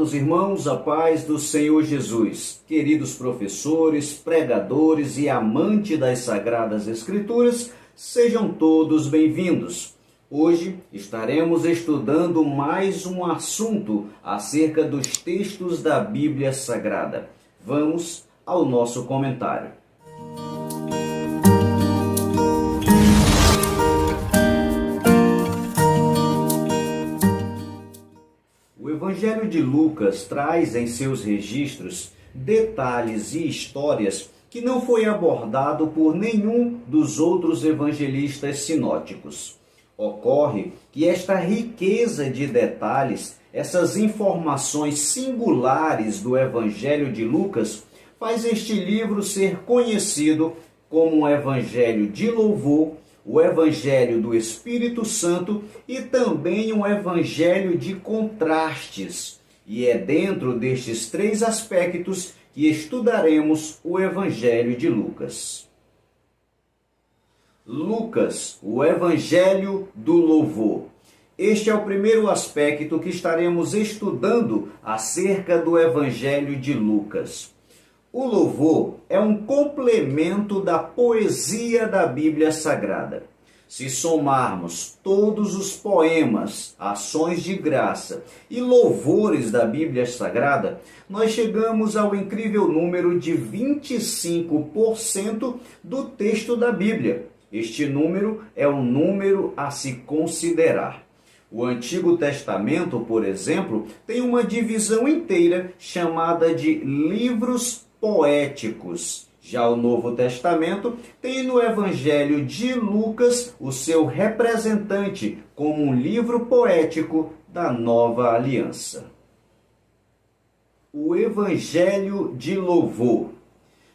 Amados irmãos, a paz do Senhor Jesus, queridos professores, pregadores e amantes das Sagradas Escrituras, sejam todos bem-vindos. Hoje estaremos estudando mais um assunto acerca dos textos da Bíblia Sagrada. Vamos ao nosso comentário. O Evangelho de Lucas traz em seus registros detalhes e histórias que não foi abordado por nenhum dos outros evangelistas sinóticos. Ocorre que esta riqueza de detalhes, essas informações singulares do Evangelho de Lucas, faz este livro ser conhecido como um evangelho de louvor, o Evangelho do Espírito Santo e também um evangelho de contrastes. E é dentro destes três aspectos que estudaremos o Evangelho de Lucas. Lucas, o Evangelho do Louvor. Este é o primeiro aspecto que estaremos estudando acerca do Evangelho de Lucas. O louvor é um complemento da poesia da Bíblia Sagrada. Se somarmos todos os poemas, ações de graça e louvores da Bíblia Sagrada, nós chegamos ao incrível número de 25% do texto da Bíblia. Este número é um número a se considerar. O Antigo Testamento, por exemplo, tem uma divisão inteira chamada de livros poéticos. Já o Novo Testamento tem no Evangelho de Lucas o seu representante como um livro poético da Nova Aliança. O Evangelho de Louvor.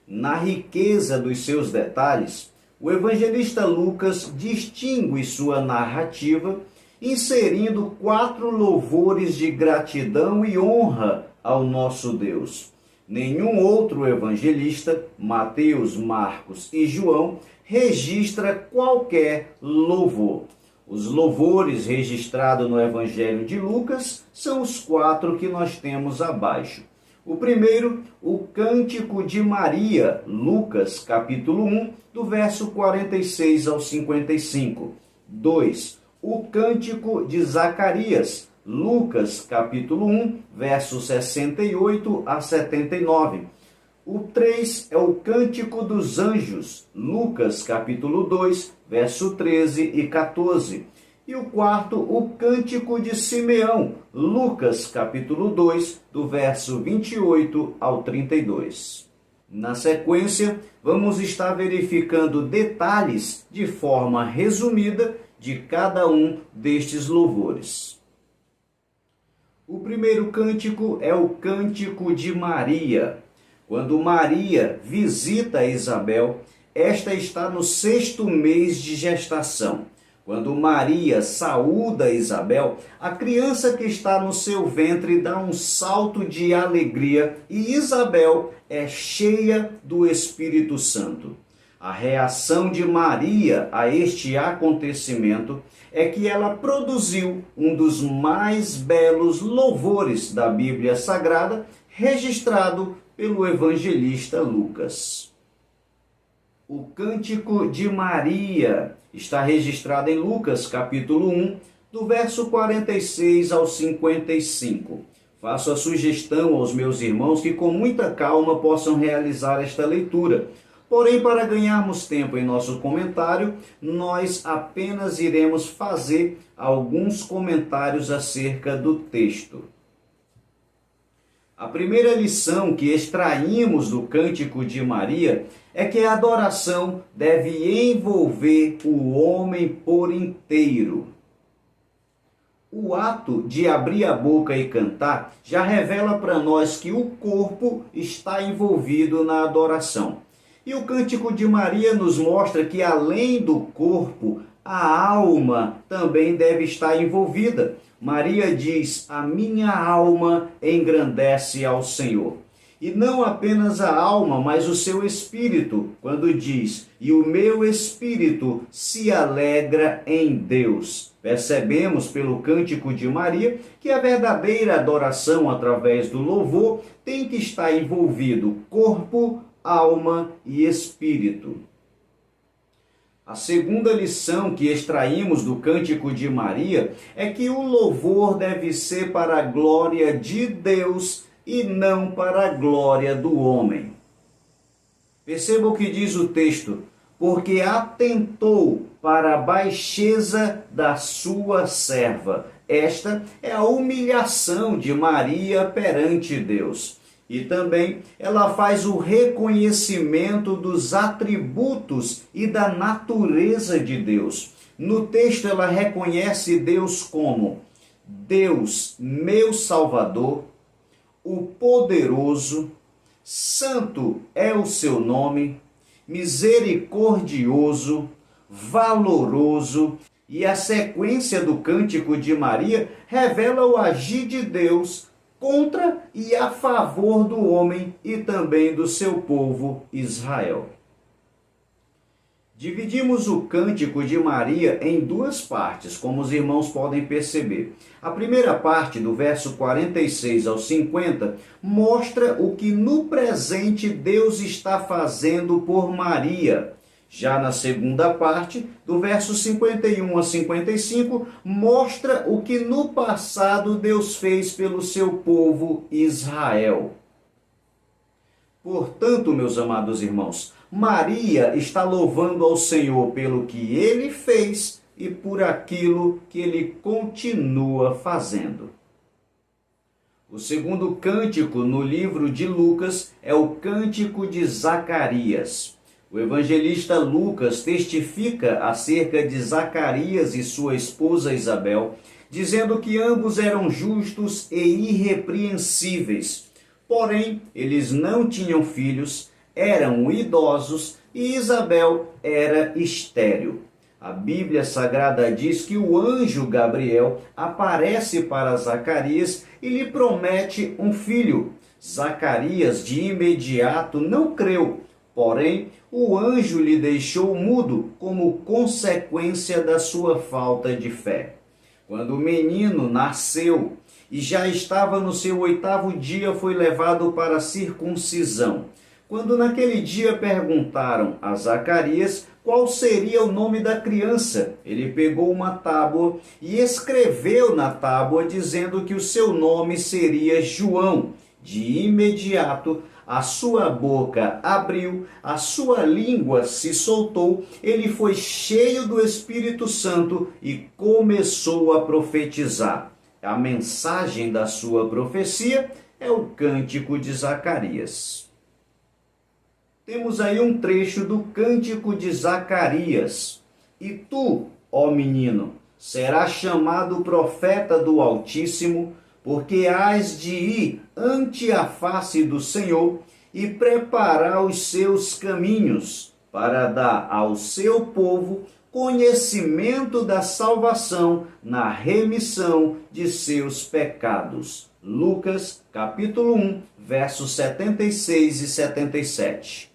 Na riqueza dos seus detalhes, o evangelista Lucas distingue sua narrativa inserindo 4 louvores de gratidão e honra ao nosso Deus. Nenhum outro evangelista, Mateus, Marcos e João, registra qualquer louvor. Os louvores registrados no Evangelho de Lucas são os 4 que nós temos abaixo. O primeiro, o Cântico de Maria, Lucas, capítulo 1, do verso 46 ao 55. 2. O Cântico de Zacarias, Lucas, capítulo 1, versos 68 a 79. O 3 é o Cântico dos Anjos, Lucas, capítulo 2, verso 13 e 14. E o 4, o Cântico de Simeão, Lucas, capítulo 2, do verso 28 ao 32. Na sequência, vamos estar verificando detalhes de forma resumida de cada um destes louvores. O primeiro cântico é o Cântico de Maria. Quando Maria visita Isabel, esta está no 6º mês de gestação. Quando Maria saúda Isabel, a criança que está no seu ventre dá um salto de alegria e Isabel é cheia do Espírito Santo. A reação de Maria a este acontecimento é que ela produziu um dos mais belos louvores da Bíblia Sagrada, registrado pelo evangelista Lucas. O Cântico de Maria está registrado em Lucas, capítulo 1, do verso 46 ao 55. Faço a sugestão aos meus irmãos que com muita calma possam realizar esta leitura. Porém, para ganharmos tempo em nosso comentário, nós apenas iremos fazer alguns comentários acerca do texto. A primeira lição que extraímos do Cântico de Maria é que a adoração deve envolver o homem por inteiro. O ato de abrir a boca e cantar já revela para nós que o corpo está envolvido na adoração. E o Cântico de Maria nos mostra que, além do corpo, a alma também deve estar envolvida. Maria diz: a minha alma engrandece ao Senhor. E não apenas a alma, mas o seu espírito, quando diz: e o meu espírito se alegra em Deus. Percebemos pelo cântico de Maria que a verdadeira adoração através do louvor tem que estar envolvido corpo, alma e espírito. A segunda lição que extraímos do cântico de Maria é que o louvor deve ser para a glória de Deus e não para a glória do homem. Perceba o que diz o texto: porque atentou para a baixeza da sua serva. Esta é a humilhação de Maria perante Deus. E também ela faz o reconhecimento dos atributos e da natureza de Deus. No texto ela reconhece Deus como Deus, meu Salvador, o poderoso, santo é o seu nome, misericordioso, valoroso. E a sequência do cântico de Maria revela o agir de Deus contra e a favor do homem e também do seu povo Israel. Dividimos o cântico de Maria em duas partes, como os irmãos podem perceber. A primeira parte, do verso 46 ao 50, mostra o que no presente Deus está fazendo por Maria. Já na segunda parte, do verso 51 a 55, mostra o que no passado Deus fez pelo seu povo Israel. Portanto, meus amados irmãos, Maria está louvando ao Senhor pelo que Ele fez e por aquilo que Ele continua fazendo. O segundo cântico no livro de Lucas é o cântico de Zacarias. O evangelista Lucas testifica acerca de Zacarias e sua esposa Isabel, dizendo que ambos eram justos e irrepreensíveis. Porém, eles não tinham filhos, eram idosos e Isabel era estéril. A Bíblia Sagrada diz que o anjo Gabriel aparece para Zacarias e lhe promete um filho. Zacarias de imediato não creu, porém o anjo lhe deixou mudo como consequência da sua falta de fé. Quando o menino nasceu e já estava no seu 8º dia, foi levado para a circuncisão. Quando naquele dia perguntaram a Zacarias qual seria o nome da criança, ele pegou uma tábua e escreveu na tábua dizendo que o seu nome seria João. De imediato, a sua boca abriu, a sua língua se soltou, ele foi cheio do Espírito Santo e começou a profetizar. A mensagem da sua profecia é o cântico de Zacarias. Temos aí um trecho do cântico de Zacarias. E tu, ó menino, serás chamado profeta do Altíssimo, porque hás de ir ante a face do Senhor e preparar os seus caminhos, para dar ao seu povo conhecimento da salvação na remissão de seus pecados. Lucas, capítulo 1, versos 76 e 77.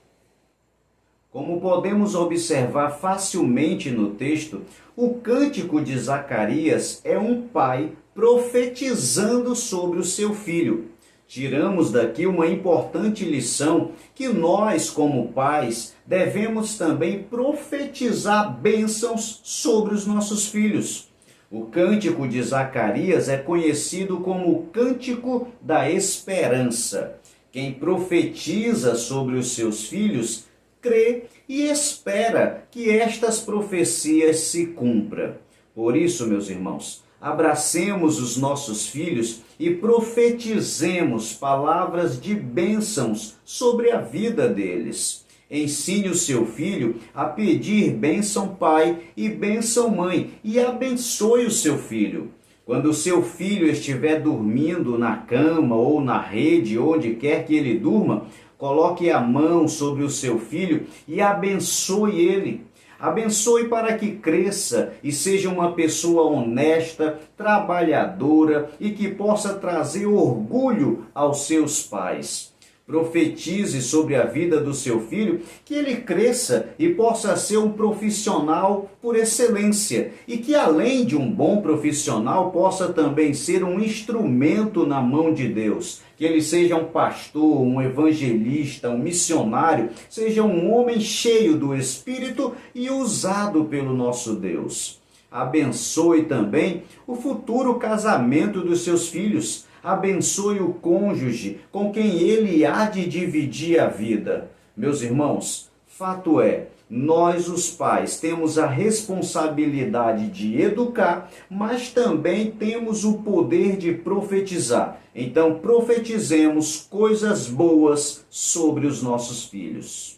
Como podemos observar facilmente no texto, o cântico de Zacarias é um pai profetizando sobre o seu filho. Tiramos daqui uma importante lição que nós, como pais, devemos também profetizar bênçãos sobre os nossos filhos. O cântico de Zacarias é conhecido como o cântico da esperança. Quem profetiza sobre os seus filhos crê e espera que estas profecias se cumpram. Por isso, meus irmãos, abracemos os nossos filhos e profetizemos palavras de bênçãos sobre a vida deles. Ensine o seu filho a pedir bênção pai e bênção mãe e abençoe o seu filho. Quando o seu filho estiver dormindo na cama ou na rede, onde quer que ele durma, coloque a mão sobre o seu filho e abençoe ele. Abençoe para que cresça e seja uma pessoa honesta, trabalhadora e que possa trazer orgulho aos seus pais. Profetize sobre a vida do seu filho, que ele cresça e possa ser um profissional por excelência, e que além de um bom profissional possa também ser um instrumento na mão de Deus, que ele seja um pastor, um evangelista, um missionário, seja um homem cheio do Espírito e usado pelo nosso Deus. Abençoe também o futuro casamento dos seus filhos. Abençoe o cônjuge com quem ele há de dividir a vida. Meus irmãos, fato é, nós os pais temos a responsabilidade de educar, mas também temos o poder de profetizar. Então profetizemos coisas boas sobre os nossos filhos.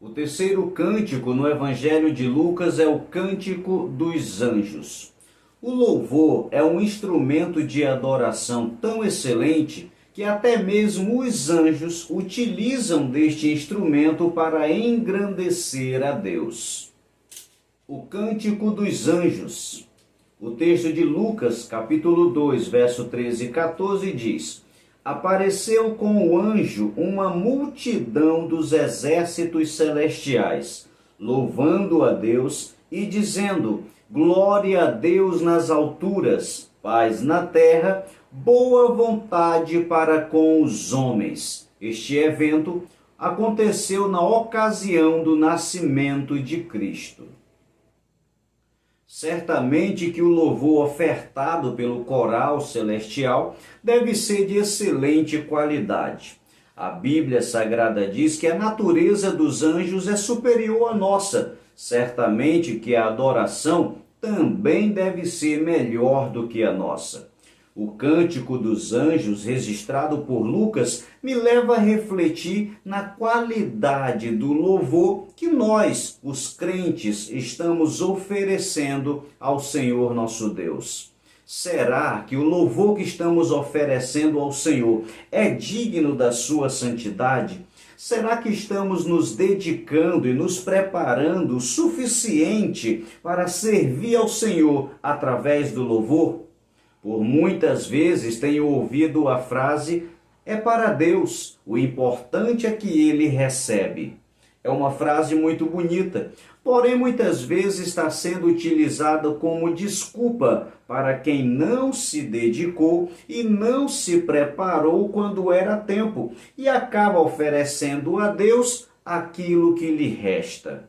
O terceiro cântico no Evangelho de Lucas é o Cântico dos Anjos. O louvor é um instrumento de adoração tão excelente que até mesmo os anjos utilizam deste instrumento para engrandecer a Deus. O Cântico dos Anjos. O texto de Lucas, capítulo 2, verso 13 e 14 diz: Apareceu com o anjo uma multidão dos exércitos celestiais, louvando a Deus e dizendo: Glória a Deus nas alturas, paz na terra, boa vontade para com os homens. Este evento aconteceu na ocasião do nascimento de Cristo. Certamente que o louvor ofertado pelo coral celestial deve ser de excelente qualidade. A Bíblia Sagrada diz que a natureza dos anjos é superior à nossa. Certamente que a adoração também deve ser melhor do que a nossa. O Cântico dos Anjos, registrado por Lucas, me leva a refletir na qualidade do louvor que nós, os crentes, estamos oferecendo ao Senhor nosso Deus. Será que o louvor que estamos oferecendo ao Senhor é digno da sua santidade? Será que estamos nos dedicando e nos preparando o suficiente para servir ao Senhor através do louvor? Por muitas vezes tenho ouvido a frase: é para Deus, o importante é que Ele recebe. É uma frase muito bonita, porém muitas vezes está sendo utilizada como desculpa para quem não se dedicou e não se preparou quando era tempo e acaba oferecendo a Deus aquilo que lhe resta.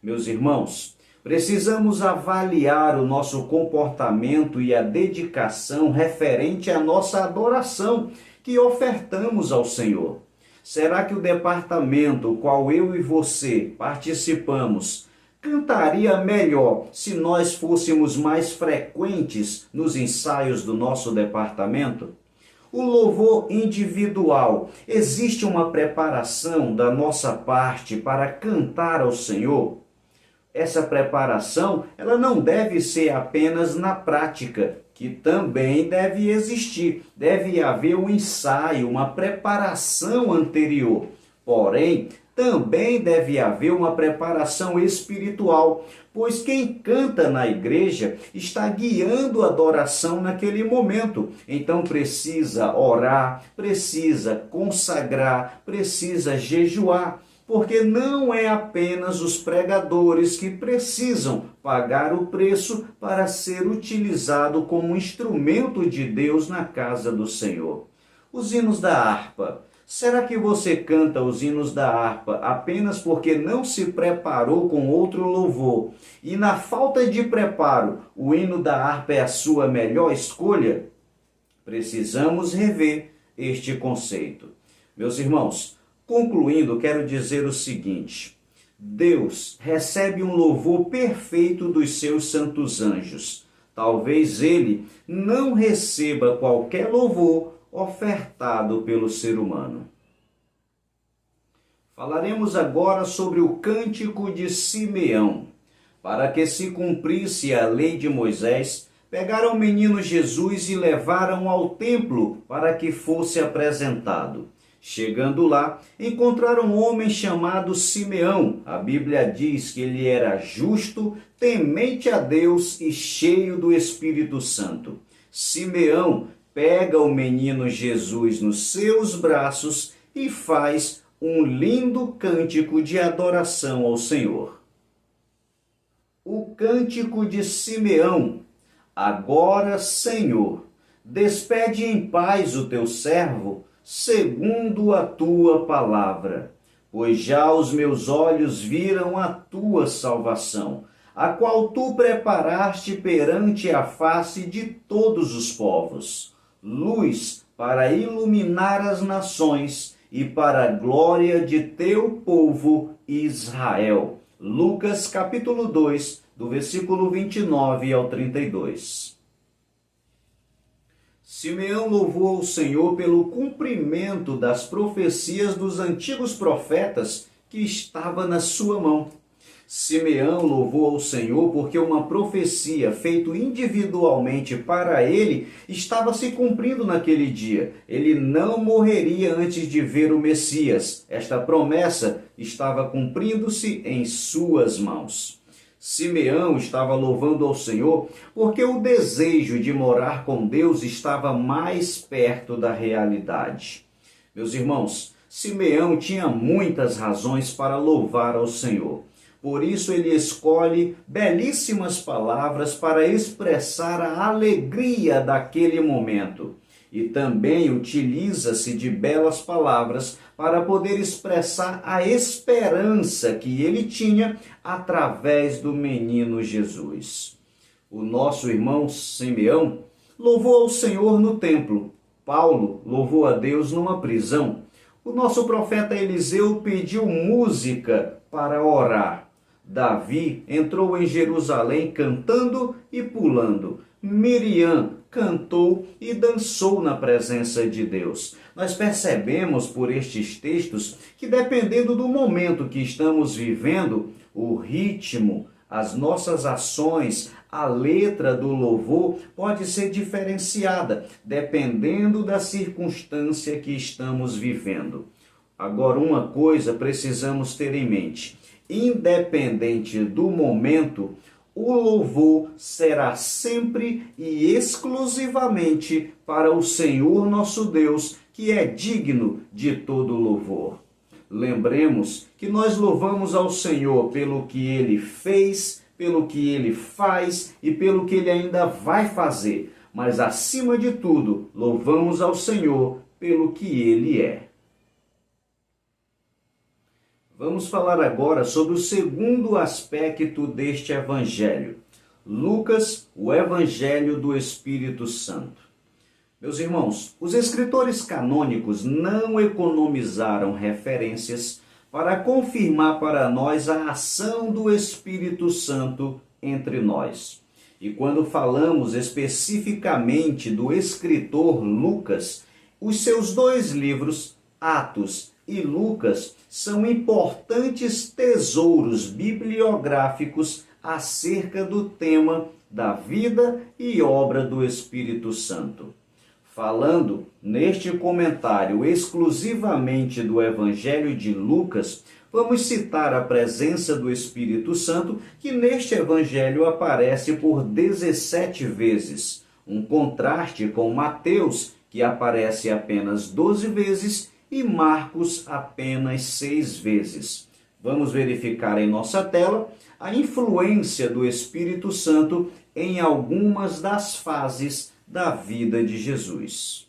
Meus irmãos, precisamos avaliar o nosso comportamento e a dedicação referente à nossa adoração que ofertamos ao Senhor. Será que o departamento o qual eu e você participamos cantaria melhor se nós fôssemos mais frequentes nos ensaios do nosso departamento? O louvor individual, existe uma preparação da nossa parte para cantar ao Senhor? Essa preparação, ela não deve ser apenas na prática, que também deve existir. Deve haver um ensaio, uma preparação anterior. Porém, também deve haver uma preparação espiritual, pois quem canta na igreja está guiando a adoração naquele momento. Então precisa orar, precisa consagrar, precisa jejuar. Porque não é apenas os pregadores que precisam pagar o preço para ser utilizado como instrumento de Deus na casa do Senhor. Os hinos da harpa. Será que você canta os hinos da harpa apenas porque não se preparou com outro louvor? E na falta de preparo, o hino da harpa é a sua melhor escolha? Precisamos rever este conceito. Meus irmãos, concluindo, quero dizer o seguinte: Deus recebe um louvor perfeito dos seus santos anjos. Talvez ele não receba qualquer louvor ofertado pelo ser humano. Falaremos agora sobre o Cântico de Simeão. Para que se cumprisse a lei de Moisés, pegaram o menino Jesus e levaram ao templo para que fosse apresentado. Chegando lá, encontraram um homem chamado Simeão. A Bíblia diz que ele era justo, temente a Deus e cheio do Espírito Santo. Simeão pega o menino Jesus nos seus braços e faz um lindo cântico de adoração ao Senhor. O cântico de Simeão. Agora, Senhor, despede em paz o teu servo, segundo a tua palavra, pois já os meus olhos viram a tua salvação, a qual tu preparaste perante a face de todos os povos, luz para iluminar as nações e para a glória de teu povo Israel. Lucas capítulo 2, do versículo 29 ao 32. Simeão louvou o Senhor pelo cumprimento das profecias dos antigos profetas que estava na sua mão. Simeão louvou ao Senhor porque uma profecia feita individualmente para ele estava se cumprindo naquele dia. Ele não morreria antes de ver o Messias. Esta promessa estava cumprindo-se em suas mãos. Simeão estava louvando ao Senhor porque o desejo de morar com Deus estava mais perto da realidade. Meus irmãos, Simeão tinha muitas razões para louvar ao Senhor. Por isso ele escolhe belíssimas palavras para expressar a alegria daquele momento. E também utiliza-se de belas palavras para poder expressar a esperança que ele tinha através do menino Jesus. O nosso irmão Simeão louvou ao Senhor no templo. Paulo louvou a Deus numa prisão. O nosso profeta Eliseu pediu música para orar. Davi entrou em Jerusalém cantando e pulando. Miriam cantou e dançou na presença de Deus. Nós percebemos por estes textos que, dependendo do momento que estamos vivendo, o ritmo, as nossas ações, a letra do louvor pode ser diferenciada, dependendo da circunstância que estamos vivendo. Agora, uma coisa precisamos ter em mente: independente do momento, o louvor será sempre e exclusivamente para o Senhor nosso Deus, que é digno de todo louvor. Lembremos que nós louvamos ao Senhor pelo que Ele fez, pelo que Ele faz e pelo que Ele ainda vai fazer. Mas, acima de tudo, louvamos ao Senhor pelo que Ele é. Vamos falar agora sobre o segundo aspecto deste evangelho. Lucas, o evangelho do Espírito Santo. Meus irmãos, os escritores canônicos não economizaram referências para confirmar para nós a ação do Espírito Santo entre nós. E quando falamos especificamente do escritor Lucas, os seus dois livros, Atos e Lucas, são importantes tesouros bibliográficos acerca do tema da vida e obra do Espírito Santo. Falando neste comentário exclusivamente do Evangelho de Lucas, vamos citar a presença do Espírito Santo, que neste Evangelho aparece por 17 vezes, um contraste com Mateus, que aparece apenas 12 vezes, e Marcos apenas 6 vezes. Vamos verificar em nossa tela a influência do Espírito Santo em algumas das fases da vida de Jesus.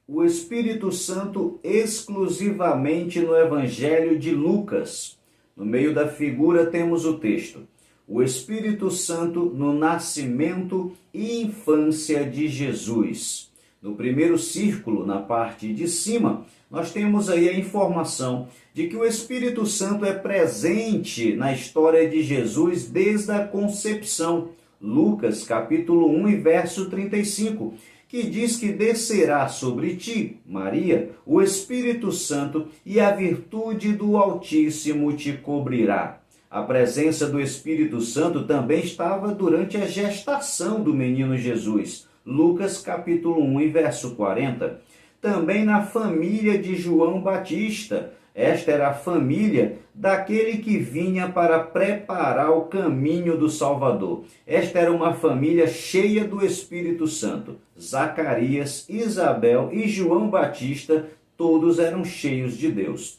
O Espírito Santo exclusivamente no Evangelho de Lucas. No meio da figura temos o texto: o Espírito Santo no nascimento e infância de Jesus. No primeiro círculo, na parte de cima, nós temos aí a informação de que o Espírito Santo é presente na história de Jesus desde a concepção. Lucas, capítulo 1 e verso 35, que diz que descerá sobre ti, Maria, o Espírito Santo, e a virtude do Altíssimo te cobrirá. A presença do Espírito Santo também estava durante a gestação do menino Jesus. Lucas capítulo 1 e verso 40. Também na família de João Batista, Esta era a família daquele que vinha para preparar o caminho do Salvador. Esta era uma família cheia do Espírito Santo. Zacarias, Isabel e João Batista, todos eram cheios de Deus.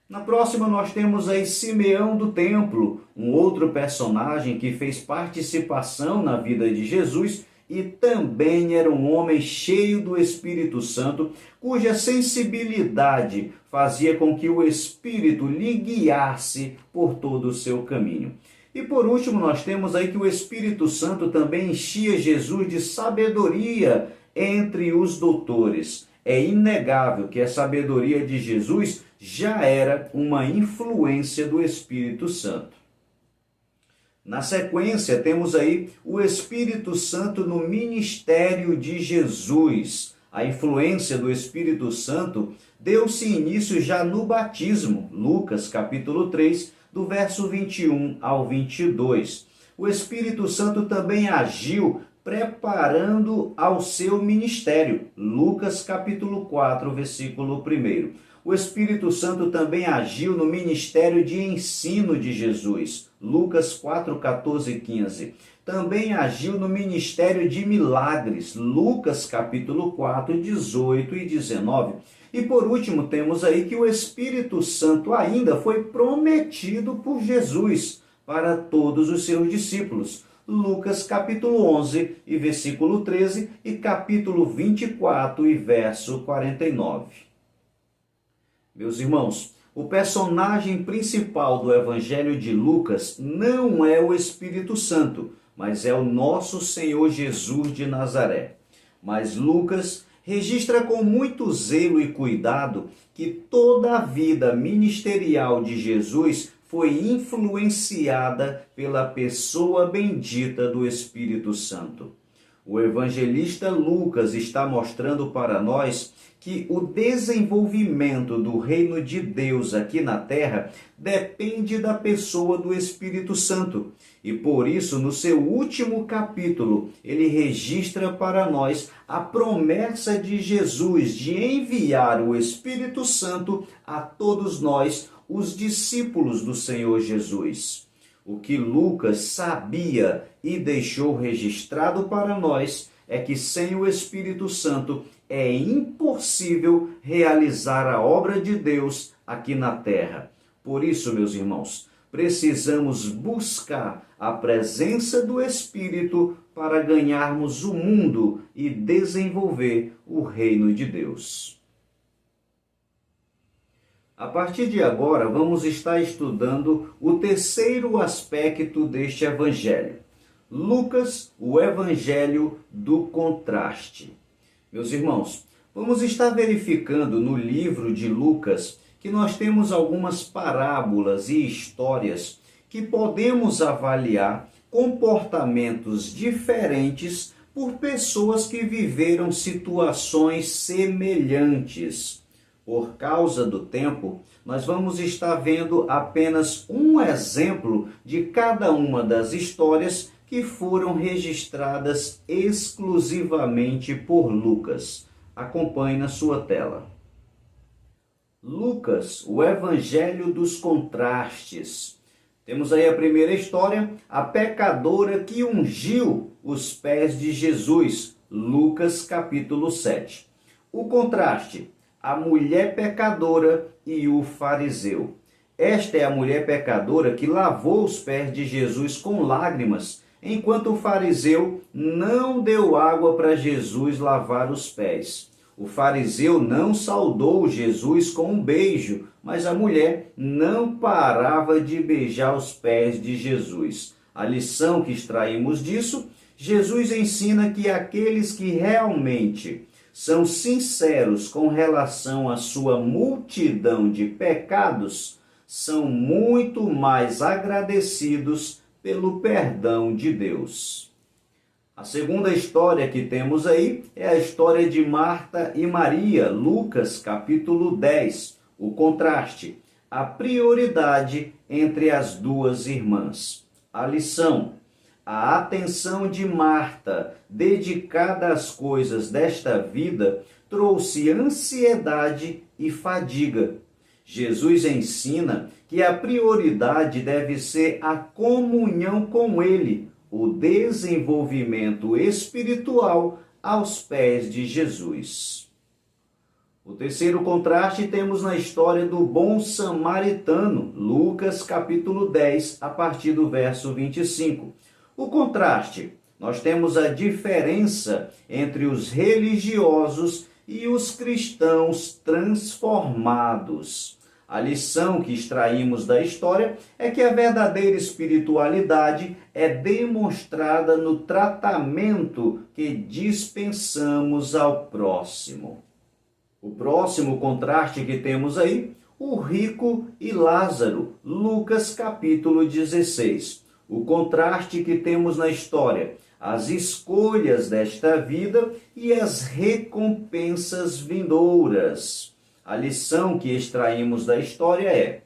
Na próxima nós temos aí Simeão do Templo, um outro personagem que fez participação na vida de Jesus e também era um homem cheio do Espírito Santo, cuja sensibilidade fazia com que o Espírito lhe guiasse por todo o seu caminho. E por último nós temos aí que o Espírito Santo também enchia Jesus de sabedoria entre os doutores. É inegável que a sabedoria de Jesus já era uma influência do Espírito Santo. Na sequência, temos aí o Espírito Santo no ministério de Jesus. A influência do Espírito Santo deu-se início já no batismo, Lucas capítulo 3, do verso 21 ao 22. O Espírito Santo também agiu preparando ao seu ministério, Lucas capítulo 4, versículo 1. O Espírito Santo também agiu no ministério de ensino de Jesus, Lucas 4, 14 e 15. Também agiu no ministério de milagres, Lucas capítulo 4, 18 e 19. E por último temos aí que o Espírito Santo ainda foi prometido por Jesus para todos os seus discípulos, Lucas capítulo 11 e versículo 13 e capítulo 24 e verso 49. Meus irmãos, o personagem principal do Evangelho de Lucas não é o Espírito Santo, mas é o nosso Senhor Jesus de Nazaré. Mas Lucas registra com muito zelo e cuidado que toda a vida ministerial de Jesus foi influenciada pela pessoa bendita do Espírito Santo. O evangelista Lucas está mostrando para nós que o desenvolvimento do reino de Deus aqui na terra depende da pessoa do Espírito Santo. E por isso, no seu último capítulo, ele registra para nós a promessa de Jesus de enviar o Espírito Santo a todos nós, os discípulos do Senhor Jesus. O que Lucas sabia e deixou registrado para nós é que sem o Espírito Santo é impossível realizar a obra de Deus aqui na terra. Por isso, meus irmãos, precisamos buscar a presença do Espírito para ganharmos o mundo e desenvolver o reino de Deus. A partir de agora, vamos estar estudando o terceiro aspecto deste evangelho. Lucas, o evangelho do contraste. Meus irmãos, vamos estar verificando no livro de Lucas que nós temos algumas parábolas e histórias que podemos avaliar comportamentos diferentes por pessoas que viveram situações semelhantes. Por causa do tempo, nós vamos estar vendo apenas um exemplo de cada uma das histórias que foram registradas exclusivamente por Lucas. Acompanhe na sua tela. Lucas, o Evangelho dos Contrastes. Temos aí a primeira história, a pecadora que ungiu os pés de Jesus, Lucas capítulo 7. O contraste, a mulher pecadora e o fariseu. Esta é a mulher pecadora que lavou os pés de Jesus com lágrimas, enquanto o fariseu não deu água para Jesus lavar os pés. O fariseu não saudou Jesus com um beijo, mas a mulher não parava de beijar os pés de Jesus. A lição que extraímos disso, Jesus ensina que aqueles que realmente são sinceros com relação à sua multidão de pecados, são muito mais agradecidos pelo perdão de Deus. A segunda história que temos aí é a história de Marta e Maria, Lucas capítulo 10. O contraste, a prioridade entre as duas irmãs. A lição, a atenção de Marta, dedicada às coisas desta vida, trouxe ansiedade e fadiga. Jesus ensina que a prioridade deve ser a comunhão com Ele, o desenvolvimento espiritual aos pés de Jesus. O terceiro contraste temos na história do bom samaritano, Lucas capítulo 10, a partir do verso 25. O contraste, nós temos a diferença entre os religiosos e os cristãos transformados. A lição que extraímos da história é que a verdadeira espiritualidade é demonstrada no tratamento que dispensamos ao próximo. O próximo contraste que temos aí, o rico e Lázaro, Lucas capítulo 16. O contraste que temos na história, as escolhas desta vida e as recompensas vindouras. A lição que extraímos da história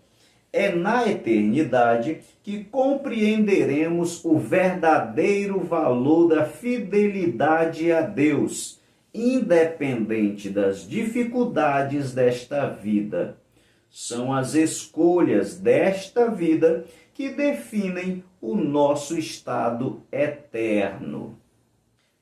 é na eternidade que compreenderemos o verdadeiro valor da fidelidade a Deus, independente das dificuldades desta vida. São as escolhas desta vida que definem o nosso estado eterno.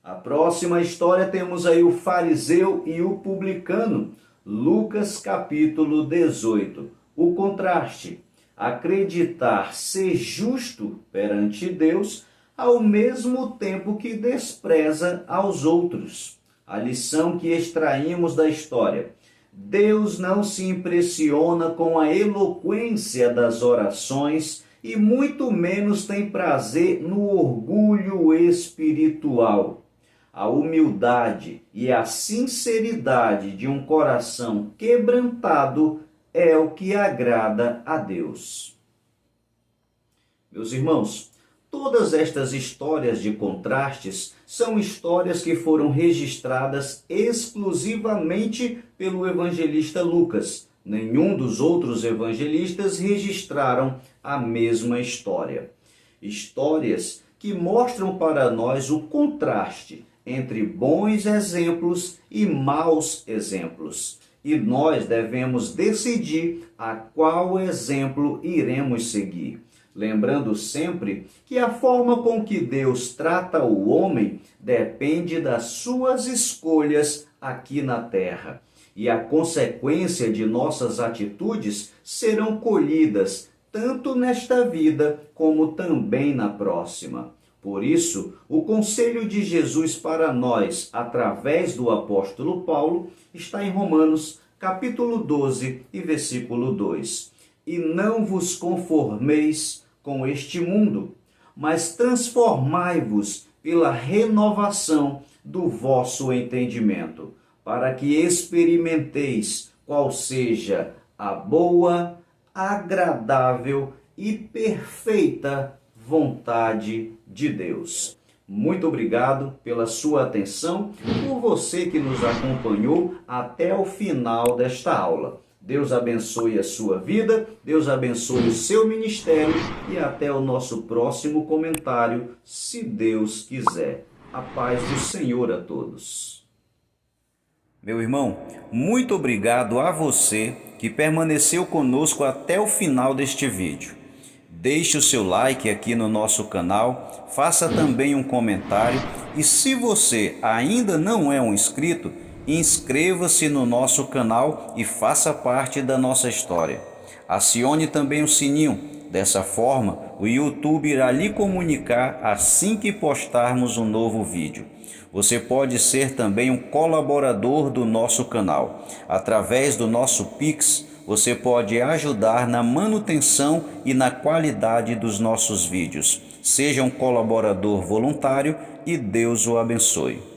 A próxima história temos aí o fariseu e o publicano, Lucas capítulo 18. O contraste, acreditar ser justo perante Deus, ao mesmo tempo que despreza aos outros. A lição que extraímos da história: Deus não se impressiona com a eloquência das orações e muito menos tem prazer no orgulho espiritual. A humildade e a sinceridade de um coração quebrantado é o que agrada a Deus. Meus irmãos, todas estas histórias de contrastes são histórias que foram registradas exclusivamente pelo evangelista Lucas. Nenhum dos outros evangelistas registraram a mesma história. Histórias que mostram para nós o contraste entre bons exemplos e maus exemplos. E nós devemos decidir a qual exemplo iremos seguir. Lembrando sempre que a forma com que Deus trata o homem depende das suas escolhas aqui na terra. E a consequência de nossas atitudes serão colhidas tanto nesta vida como também na próxima. Por isso, o conselho de Jesus para nós, através do apóstolo Paulo, está em Romanos, capítulo 12 e versículo 2. E não vos conformeis com este mundo, mas transformai-vos pela renovação do vosso entendimento, para que experimenteis qual seja a boa, agradável e perfeita vontade de Deus. Muito obrigado pela sua atenção, por você que nos acompanhou até o final desta aula. Deus abençoe a sua vida, Deus abençoe o seu ministério e até o nosso próximo comentário, se Deus quiser. A paz do Senhor a todos. Meu irmão, muito obrigado a você que permaneceu conosco até o final deste vídeo. Deixe o seu like aqui no nosso canal, faça também um comentário e se você ainda não é um inscrito, inscreva-se no nosso canal e faça parte da nossa história. Acione também o sininho, dessa forma o YouTube irá lhe comunicar assim que postarmos um novo vídeo. Você pode ser também um colaborador do nosso canal. Através do nosso Pix, você pode ajudar na manutenção e na qualidade dos nossos vídeos. Seja um colaborador voluntário e Deus o abençoe.